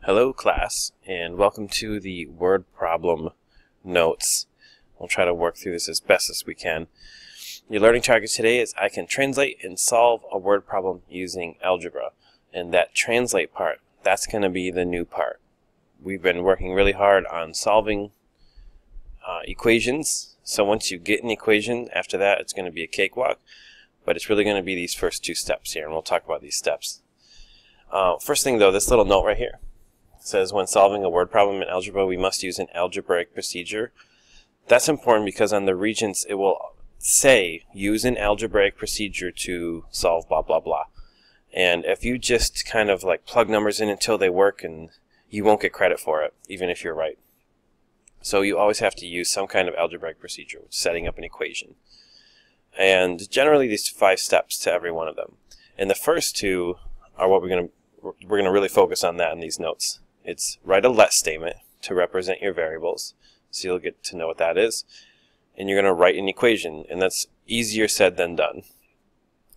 Hello class, and welcome to the word problem notes. We'll try to work through this as best as we can. Your learning target today is I can translate and solve a word problem using algebra. And that translate part, that's going to be the new part. We've been working really hard on solving equations. So once you get an equation, after that it's going to be a cakewalk. But it's really going to be these first two steps here, and we'll talk about these steps. First thing though, this little note right here says when solving a word problem in algebra we must use an algebraic procedure. That's important because on the regents it will say use an algebraic procedure to solve blah blah blah. And if you just kind of like plug numbers in until they work, and you won't get credit for it even if you're right. So you always have to use some kind of algebraic procedure, which is setting up an equation. And generally these 5 steps to every one of them. And the first two are what we're going to really focus on that in these notes. It's write a let statement to represent your variables, so you'll get to know what that is. And you're going to write an equation, and that's easier said than done.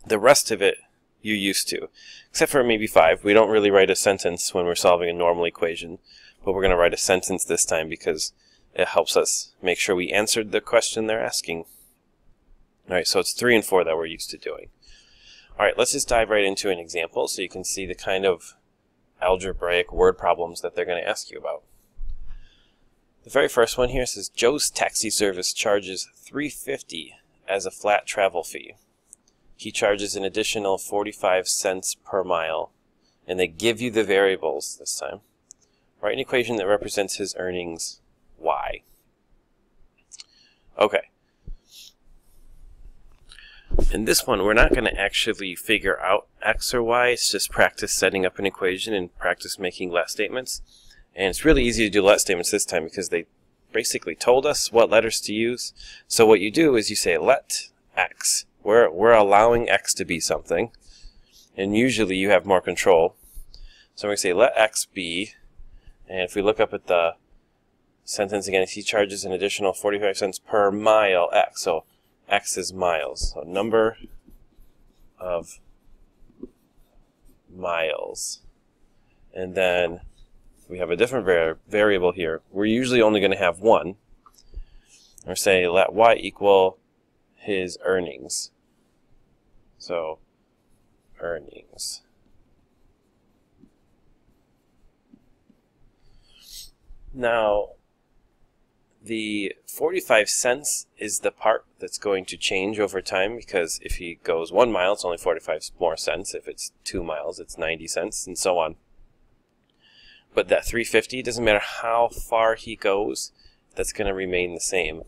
The rest of it you're used to, except for maybe 5. We don't really write a sentence when we're solving a normal equation, but we're going to write a sentence this time because it helps us make sure we answered the question they're asking. Alright, so it's 3 and 4 that we're used to doing. Alright, let's just dive right into an example so you can see the kind of algebraic word problems that they're going to ask you about. The very first one here says Joe's taxi service charges $3.50 as a flat travel fee. He charges an additional 45 cents per mile, and they give you the variables this time. Write an equation that represents his earnings y. Okay. In this one, we're not going to actually figure out x or y. It's just practice setting up an equation and practice making let statements. And it's really easy to do let statements this time because they basically told us what letters to use. So what you do is you say let x. We're allowing x to be something. And usually you have more control. So we're going to say let x be. And if we look up at the sentence again, he charges an additional 45 cents per mile x. So x is miles, so number of miles. And then we have a different variable here. We're usually only going to have one. Or say let y equal his earnings. So earnings. Now the 45 cents is the part that's going to change over time, because if he goes 1 mile, it's only 45 more cents. If it's 2 miles, it's 90 cents, and so on. But that 350, doesn't matter how far he goes, that's going to remain the same.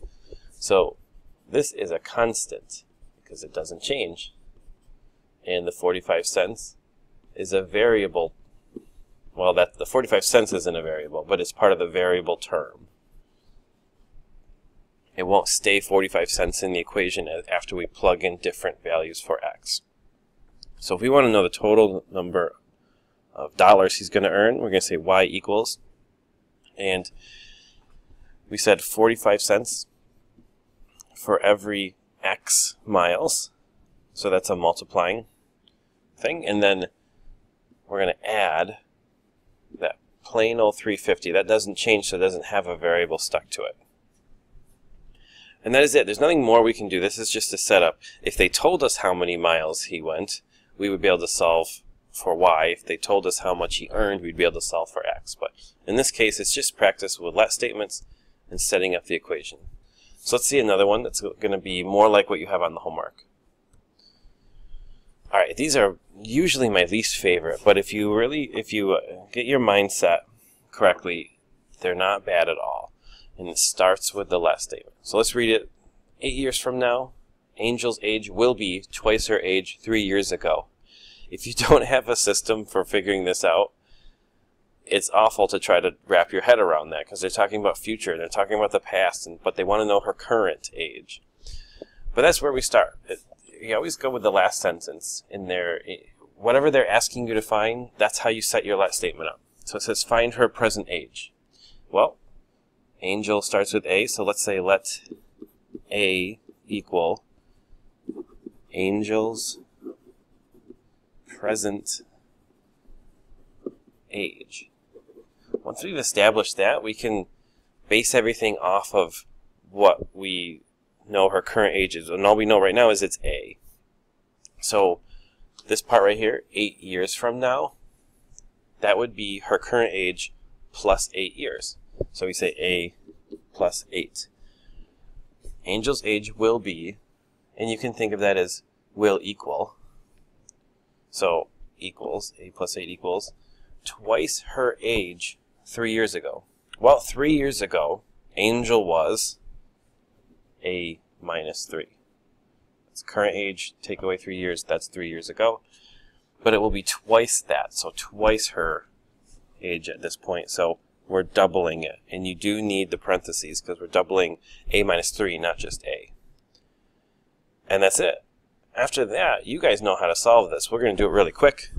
So this is a constant because it doesn't change. And the 45 cents is a variable. Well, the 45 cents isn't a variable, but it's part of the variable term. It won't stay 45 cents in the equation after we plug in different values for x. So if we want to know the total number of dollars he's going to earn, we're going to say y equals, and we said 45 cents for every x miles. So that's a multiplying thing. And then we're going to add that plain old 350. That doesn't change, so it doesn't have a variable stuck to it. And that is it. There's nothing more we can do. This is just a setup. If they told us how many miles he went, we would be able to solve for y. If they told us how much he earned, we'd be able to solve for x. But in this case, it's just practice with let statements and setting up the equation. So let's see another one that's going to be more like what you have on the homework. Alright, these are usually my least favorite, but if you get your mindset correctly, they're not bad at all. And it starts with the let statement. So let's read it. 8 years from now, Angel's age will be twice her age 3 years ago. If you don't have a system for figuring this out, it's awful to try to wrap your head around that, because they're talking about future, and they're talking about the past, but they want to know her current age. But that's where we start. You always go with the last sentence in there. Whatever they're asking you to find, that's how you set your let statement up. So it says find her present age. Well, Angel starts with A, so let's say let A equal Angel's present age. Once we've established that, we can base everything off of what we know her current age is. And all we know right now is it's A. So this part right here, 8 years from now, that would be her current age plus 8 years. So we say A plus 8. Angel's age will be, and you can think of that as will equal. So equals, A plus 8 equals, twice her age 3 years ago. Well, 3 years ago, Angel was A minus 3. It's current age, take away 3 years, that's 3 years ago. But it will be twice that, so twice her age at this point. So we're doubling it. And you do need the parentheses because we're doubling A minus 3, not just A. And that's it. After that, you guys know how to solve this. We're going to do it really quick.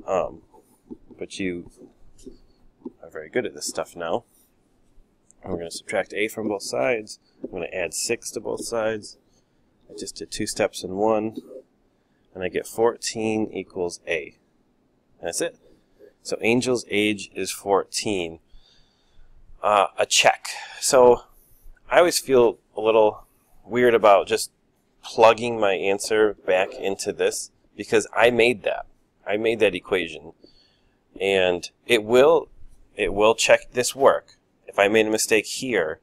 But you are very good at this stuff now. And we're going to subtract A from both sides. I'm going to add 6 to both sides. I just did 2 steps in one. And I get 14 equals A. And that's it. So Angel's age is 14. A check. So I always feel a little weird about just plugging my answer back into this because I made that. I made that equation. And it will check this work. If I made a mistake here,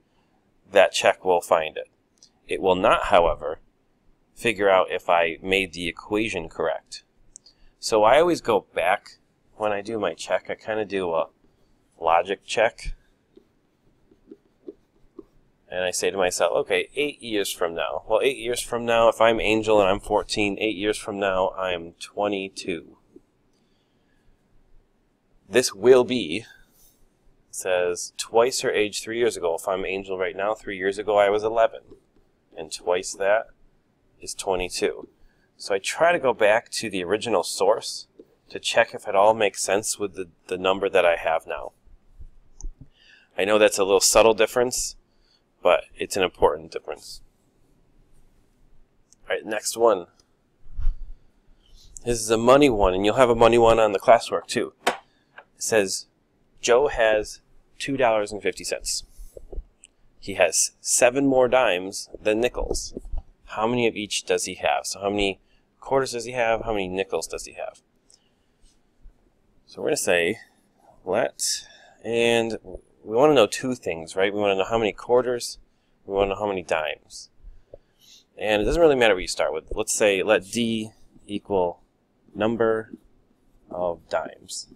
that check will find it. It will not, however, figure out if I made the equation correct. So I always go back when I do my check. I kind of do a logic check. And I say to myself, okay, 8 years from now. Well, 8 years from now, if I'm Angel and I'm 14, 8 years from now, I'm 22. This will be, says, twice her age 3 years ago. If I'm Angel right now, 3 years ago I was 11. And twice that is 22. So I try to go back to the original source to check if it all makes sense with the number that I have now. I know that's a little subtle difference, but it's an important difference. All right, next one. This is a money one, and you'll have a money one on the classwork too. It says, Joe has $2.50. He has 7 more dimes than nickels. How many of each does he have? So how many quarters does he have? How many nickels does he have? So we're going to say and we want to know 2 things, right? We want to know how many quarters, we want to know how many dimes. And it doesn't really matter what you start with. Let's say let D equal number of dimes.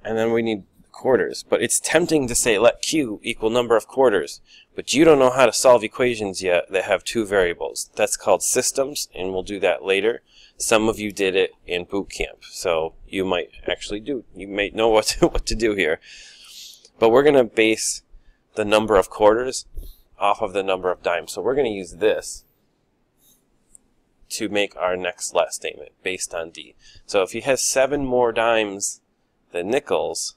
And then we need quarters. But it's tempting to say let Q equal number of quarters. But you don't know how to solve equations yet that have 2 variables. That's called systems, and we'll do that later. Some of you did it in boot camp, so you might actually you might know what to do here. But we're going to base the number of quarters off of the number of dimes. So we're going to use this to make our next let statement based on D. So if he has 7 more dimes than nickels,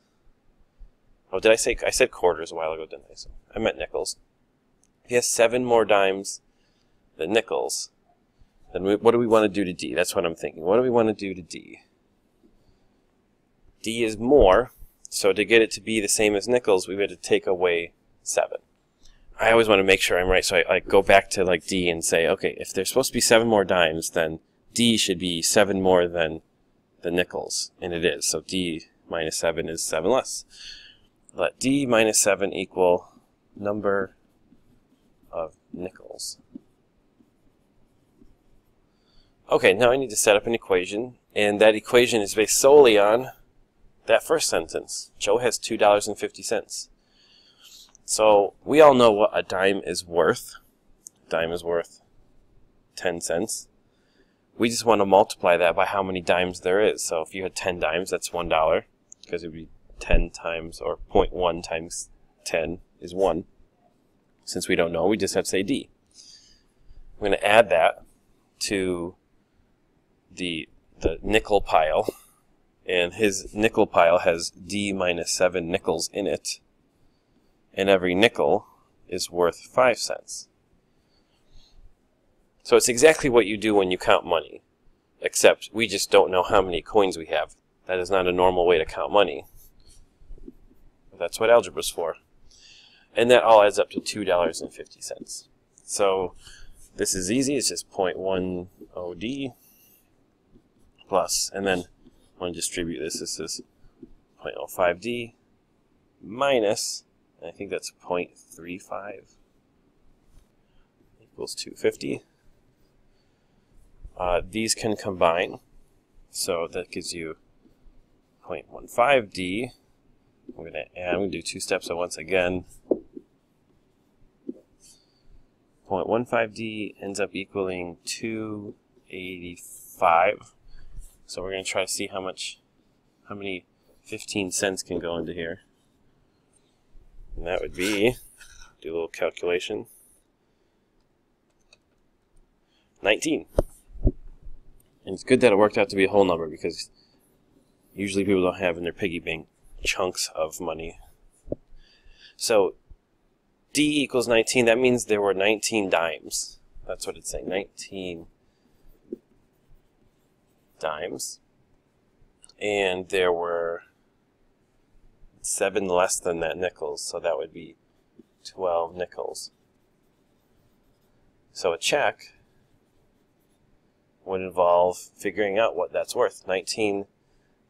oh, did I say, I said quarters a while ago, didn't I? So I meant nickels. If he has 7 more dimes than nickels, then what do we want to do to D? That's what I'm thinking. What do we want to do to D? D is more, so to get it to be the same as nickels, we had to take away 7. I always want to make sure I'm right, so I go back to like D and say, okay, if there's supposed to be 7 more dimes, then D should be 7 more than the nickels, and it is. So D minus 7 is 7 less. Let D minus 7 equal number of nickels. Okay, now I need to set up an equation, and that equation is based solely on that first sentence. Joe has $2.50. So we all know what a dime is worth. A dime is worth 10 cents. We just want to multiply that by how many dimes there is. So if you had 10 dimes, that's $1, because it would be 10 times, or 0.1 times 10 is 1. Since we don't know, we just have to say D. I'm going to add that to the nickel pile, and his nickel pile has D minus 7 nickels in it, and every nickel is worth 5 cents. So it's exactly what you do when you count money, except we just don't know how many coins we have. That is not a normal way to count money. That's what algebra is for. And that all adds up to $2.50. So this is easy. It's just 0.10D plus, and then I want to distribute this. This is 0.05D minus, and I think that's 0.35 equals 250. These can combine, so that gives you 0.15D. I'm going to add, I'm going to do two steps at once again. 0.15D ends up equaling 285. So we're going to try to see how many 15 cents can go into here. And that would be, do a little calculation, 19. And it's good that it worked out to be a whole number, because usually people don't have in their piggy bank chunks of money. So D equals 19. That means there were 19 dimes. That's what it's saying, 19 dimes. And there were 7 less than that nickels, so that would be 12 nickels. So a check would involve figuring out what that's worth. 19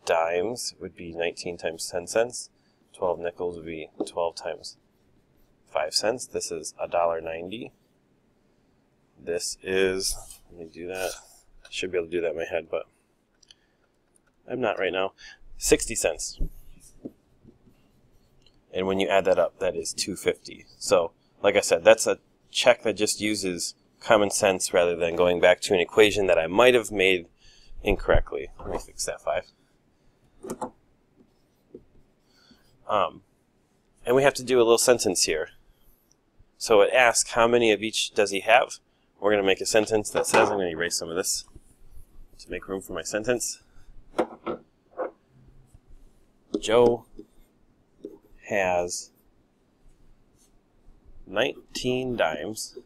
dimes would be 19 times 10 cents. 12 nickels would be 12 times 5 cents. This is $1.90. This is, let me do that. I should be able to do that in my head, but I'm not right now. 60 cents. And when you add that up, that is $2.50. So, like I said, that's a check that just uses common sense rather than going back to an equation that I might have made incorrectly. Let me fix that 5. And we have to do a little sentence here. So it asks, how many of each does he have? We're going to make a sentence that says, I'm going to erase some of this to make room for my sentence. Joe has 19 dimes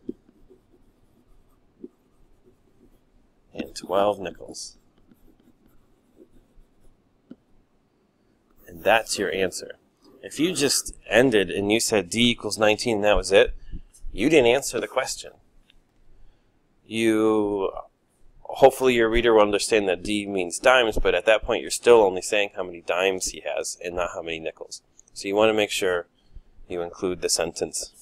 and 12 nickels. And that's your answer. If you just ended and you said D equals 19 and that was it, you didn't answer the question. Hopefully your reader will understand that D means dimes, but at that point you're still only saying how many dimes he has and not how many nickels. So you want to make sure you include the sentence.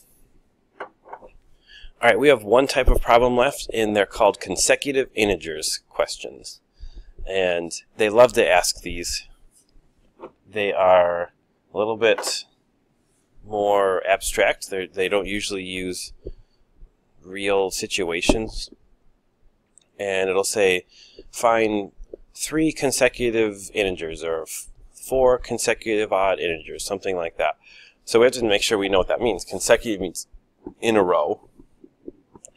Alright, we have one type of problem left, and they're called consecutive integers questions. And they love to ask these. They are a little bit more abstract. They don't usually use real situations. And it'll say, find 3 consecutive integers, or 4 consecutive odd integers, something like that. So we have to make sure we know what that means. Consecutive means in a row.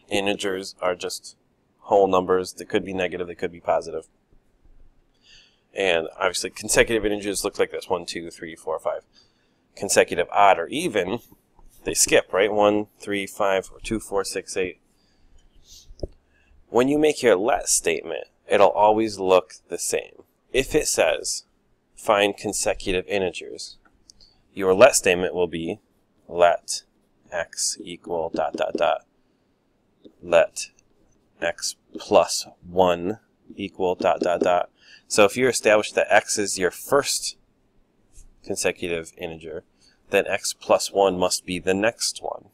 Integers are just whole numbers. They could be negative, they could be positive. And obviously consecutive integers look like this: 1, 2, 3, 4, 5. Consecutive odd or even, they skip, right? 1, 3, 5, or 2, 4, 6, 8. When you make your let statement, it'll always look the same. If it says find consecutive integers, your let statement will be let x equal ... let x plus 1 equal ... So if you establish that x is your first consecutive integer, then x plus 1 must be the next one.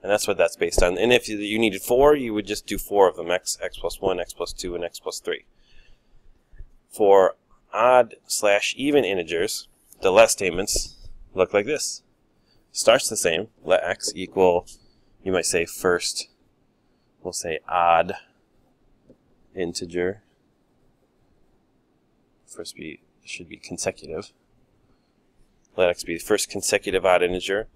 And that's what that's based on. And if you needed 4, you would just do 4 of them: x plus 1, x plus 2, and x plus 3. For odd/even integers, the let statements look like this. Starts the same: let x equal, you might say first, we'll say odd integer. First should be consecutive. Let x be the first consecutive odd integer.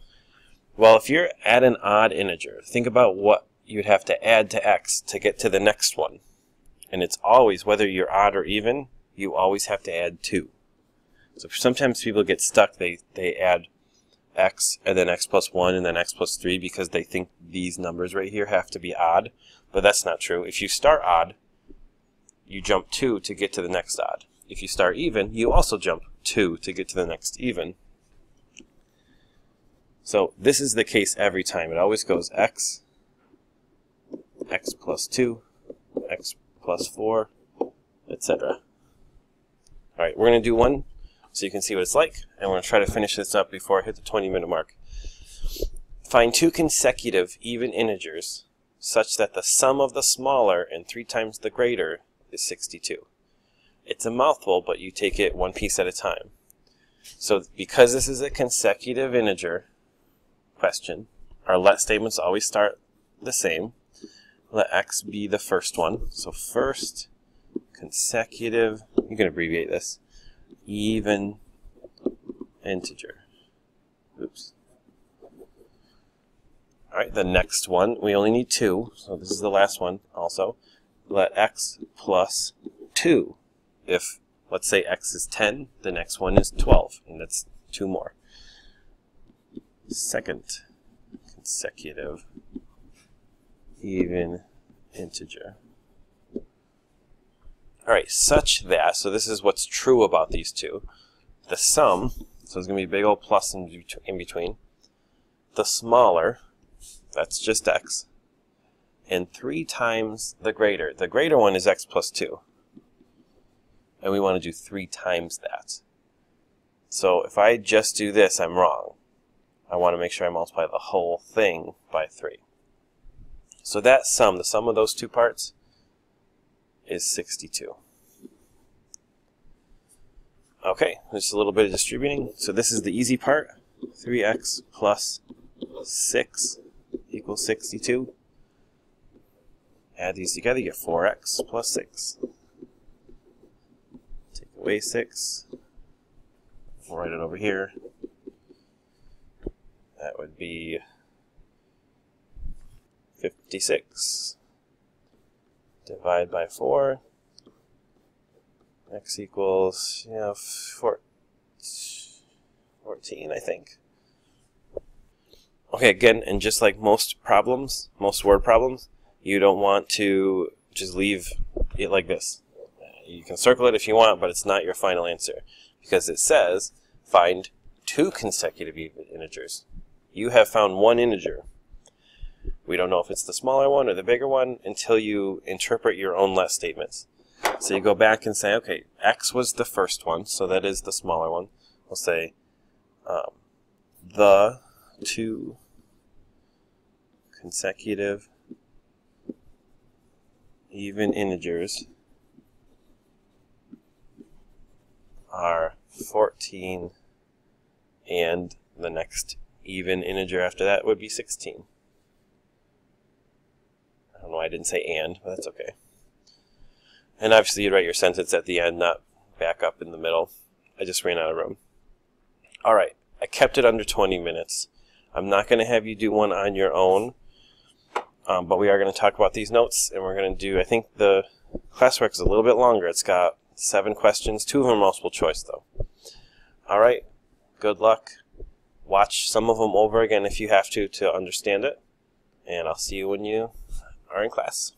Well, if you're at an odd integer, think about what you'd have to add to x to get to the next one. And it's always, whether you're odd or even, you always have to add 2. So sometimes people get stuck. They add x and then x plus 1 and then x plus 3 because they think these numbers right here have to be odd. But that's not true. If you start odd, you jump 2 to get to the next odd. if you start even, you also jump 2 to get to the next even. So this is the case every time. It always goes x plus 2, x plus 4, etc. Alright, we're going to do one so you can see what it's like, and we're going to try to finish this up before I hit the 20-minute mark. Find two consecutive even integers such that the sum of the smaller and 3 times the greater is 62. It's a mouthful, but you take it one piece at a time. So because this is a consecutive integer question, our let statements always start the same. Let x be the first one. So first consecutive, you can abbreviate this, even integer. Oops. Alright, the next one, we only need 2, so this is the last one also. Let x plus 2. If, let's say, x is 10, the next one is 12, and that's 2 more. Second consecutive even integer. Alright, such that, so this is what's true about these two. The sum, so there's going to be a big old plus in between. The smaller, that's just x, and 3 times the greater. The greater one is x plus 2. And we want to do 3 times that. So if I just do this, I'm wrong. I want to make sure I multiply the whole thing by 3. So that sum, the sum of those two parts, is 62. Okay, just a little bit of distributing. So this is the easy part. 3x plus 6 equals 62. Add these together, you get 4x plus 6. Take away 6. We'll write it over here. That would be 56. Divide by 4. X equals, 14, I think. Okay, again, and just like most problems, most word problems, you don't want to just leave it like this. You can circle it if you want, but it's not your final answer, because it says find 2 consecutive even integers. You have found one integer. We don't know if it's the smaller one or the bigger one until you interpret your own let statements. So you go back and say, okay, x was the first one, so that is the smaller one. We'll say the 2 consecutive even integers are 14, and the next even integer after that would be 16. I don't know why I didn't say and, but that's okay. And obviously you'd write your sentence at the end, not back up in the middle. I just ran out of room. Alright, I kept it under 20 minutes. I'm not going to have you do one on your own, but we are going to talk about these notes, and we're going to do, I think the classwork is a little bit longer. It's got 7 questions, 2 of them are multiple choice though. Alright, good luck. Watch some of them over again if you have to understand it, and I'll see you when you are in class.